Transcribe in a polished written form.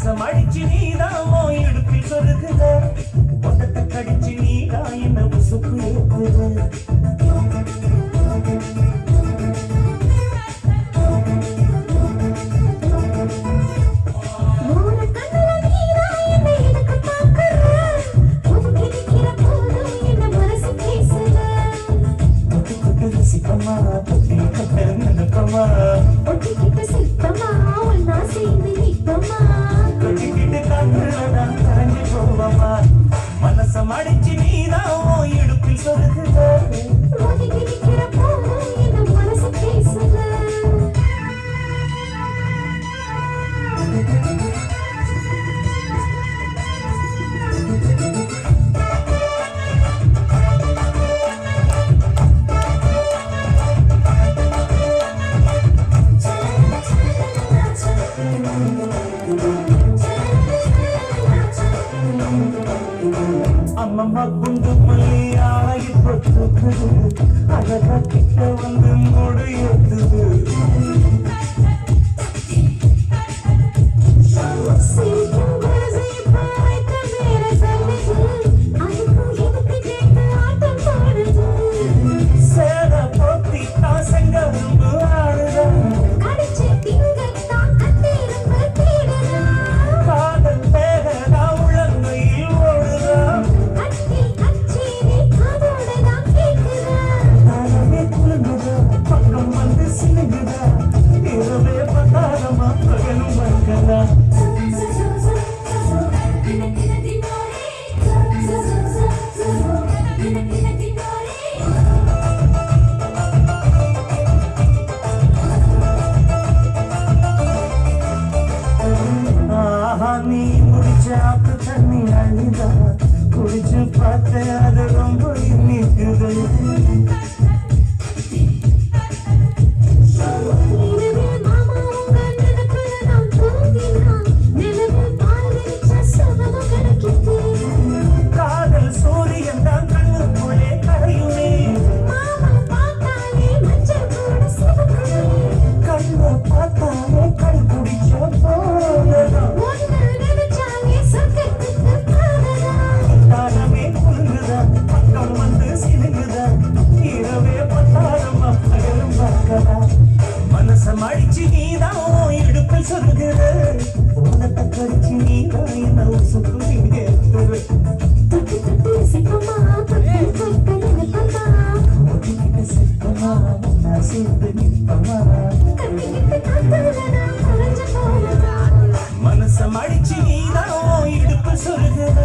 மனசம் அடிச்சு நீதாமோ இடுப்பில் சொருகுத உதட்ட கடிச்சு நீதான் என்ன உசுப்பு ஏத்துத சிக்கமா தொட்டி கட்ட நினைப்பமா ஒட்டிக்கிட்ட சித்தமா ஒன்னா சேர்ந்து நிற்பமா தொட்டிக்கிட்டு காத்துலதான் கரைஞ்சு போவமா மனசம் அடிச்சு நீதான் இடுப்பில் சொருகுத ஒதுக்கி நிக்கிற போதும் என்ன மனசு பேசுத அம்மம்மா குண்டு மல்லி ஆகி பொத்துக்குது அழகா கிட்ட வந்து மூடு ஏத்துது சேர போத்தி தாசங்க ஆடுத காதல் பேரா உழங்கையில் ஓடுதா பக்கம் வந்து சிலுகுதா இரவே பதாரமா பகலும் மங்கதா நீ குடிச்சாப்பு தண்ணி அழுதா குடிச்சு பார்த்தேன் அது ரொம்ப இனிக்குது காதல் சூரியன் தான் கண்ணுக்குள்ளே கரையுமே கண்ணு பார்த்தாலே கண் குடிச்ச போலதான் தானமே குலுங்குதா பக்கம் வந்து சிலுங்குதா இரவே பத்தாரமா பகலும் பார்க்கதா மனசம் அடிச்சு நீதான் இடுப்பில் சொருகுற உனத்தை கடிச்சு நீதான் என்ன உசுப்பு ஏத்துற ஒட்டிக்கிட்ட சித்தமா நான் சேர்ந்து நிற்பமா மனசம் அடிச்சு நீதான் இடுப்பு சொருகுற